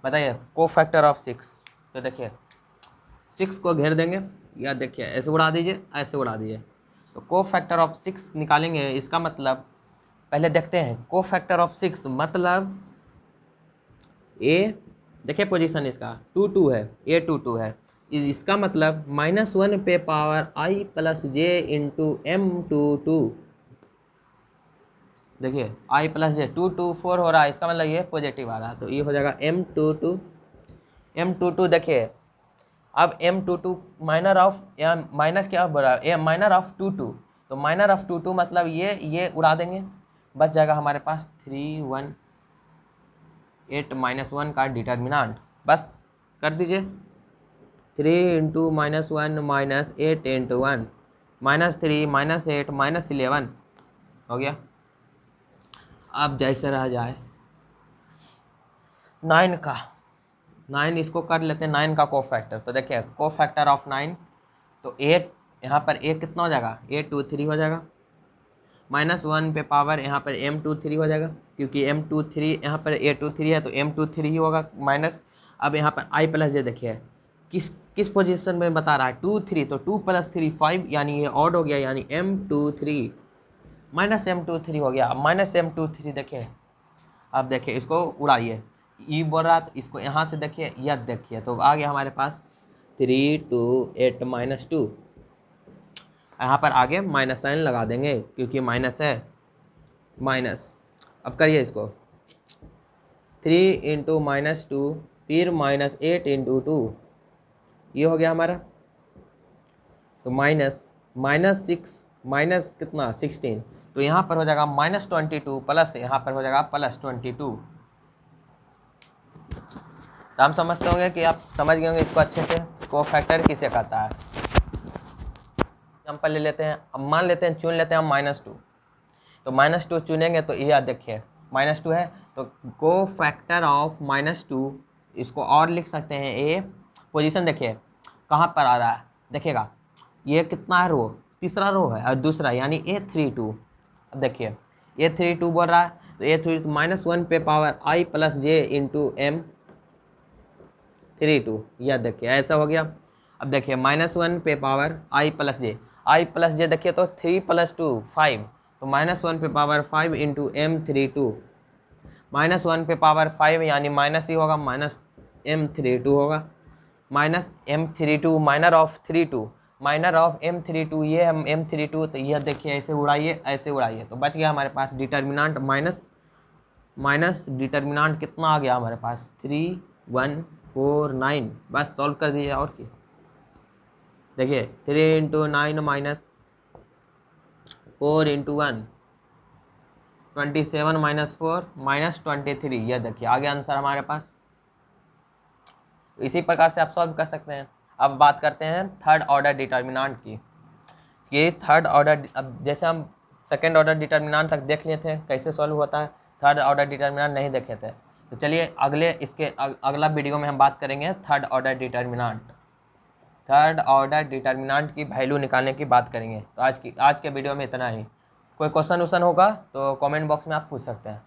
बताइए, को फैक्टर ऑफ 6। तो देखिए 6 को घेर देंगे, या देखिए ऐसे उड़ा दीजिए, ऐसे उड़ा दीजिए। तो को फैक्टर ऑफ 6 निकालेंगे, इसका मतलब पहले देखते हैं को फैक्टर ऑफ 6 मतलब ए, देखिए पोजीशन इसका 2 2 है, A22 है, इसका मतलब -1 पे power I + j into M22। देखिए I + j 2 2 4 हो रहा है, इसका मतलब ये पॉजिटिव आ रहा है, तो ये हो जाएगा M22। देखिए अब M22 माइनर ऑफ, या माइनस क्या बोल रहा है, माइनर ऑफ 2 2, तो माइनर ऑफ 2 2 मतलब ये उड़ा देंगे, बच जाएगा हमारे पास 3 1 8 -1 का डिटर्मिनेंट। बस कर दीजिए, 3 इंटू -1 माइनस 8 इंटू 1 -3 -8 -11 हो गया। अब जैसे रह जाए 9 का, 9 इसको कर लेते हैं 9 का को फैक्टर। तो देखिए को फैक्टर ऑफ 9, तो 8 यहाँ पर A कितना हो जाएगा, A23 हो जाएगा, -1 पे पावर यहाँ पर M23 हो जाएगा, क्योंकि M23 यहाँ पर A23 है तो M23 ही होगा माइनर। अब यहाँ पर I + j देखिए किस पोजीशन में बता रहा है, 2 3, तो 2 + 3 5, यानी ये ऑड हो गया, यानी M23 -M23 हो गया। -M23 देखिए, अब देखिए इसको उड़ाइए, ई बोल रहा तो इसको यहाँ से देखिए, यह देखिए तो आ गया हमारे पास 3 2 8 -2। यहाँ पर आगे माइनस साइन लगा देंगे क्योंकि माइनस है, माइनस। अब करिए इसको 3 इंटू -2 फिर -8 इंटू 2, ये हो गया हमारा। तो -6 माइनस कितना 16, तो यहाँ पर हो जाएगा -22 प्लस, यहाँ पर हो जाएगा +22। तो हम समझते होंगे कि आप समझ गए होंगे इसको अच्छे से, को फैक्टर किसे कहता है। एग्जाम्पल ले लेते हैं, अब मान लेते हैं चुन लेते हैं हम -2, तो -2 चुनेंगे तो यह देखिए -2 है, तो को फैक्टर ऑफ -2, इसको और लिख सकते हैं ए, पोजीशन देखिए कहाँ पर आ रहा है, देखिएगा ये कितना है, रो तीसरा रो है और दूसरा यानी A32। अब देखिए A32 बोल रहा है, तो A32 -1 पे power I + j into M32, यह देखिए ऐसा हो गया। अब देखिए -1 पे पावर I + j देखिए तो 3 + 2 5, तो -1 पे पावर 5 इंटू M32, -1 पे पावर 5 यानी माइनस ही होगा, -M32 होगा, -M32 minor of 32, minor of M32, ये हम M32, तो यह देखिए ऐसे उड़ाइए, ऐसे उड़ाइए, तो बच गया हमारे पास डिटर्मिनेंट माइनस डिटर्मिनांट कितना आ गया हमारे पास 3149, बस सॉल्व कर दीजिए। और क्या देखिए 3 × 9 माइनस 4 × 1 27 माइनस 4 माइनस 23, ये देखिए आ गया आंसर हमारे पास। इसी प्रकार से आप सॉल्व कर सकते हैं। अब बात करते हैं थर्ड ऑर्डर डिटर्मिनेंट की। ये थर्ड ऑर्डर, अब जैसे हम सेकेंड ऑर्डर डिटर्मिनेंट तक देख लिए थे कैसे सॉल्व होता है, थर्ड ऑर्डर डिटर्मिनेंट नहीं देखे थे, तो चलिए अगला वीडियो में हम बात करेंगे third order determinant. Third order determinant की वैल्यू निकालने की बात करेंगे। तो आज के वीडियो में इतना ही। कोई क्वेश्चन होगा तो कमेंट बॉक्स में आप पूछ सकते हैं।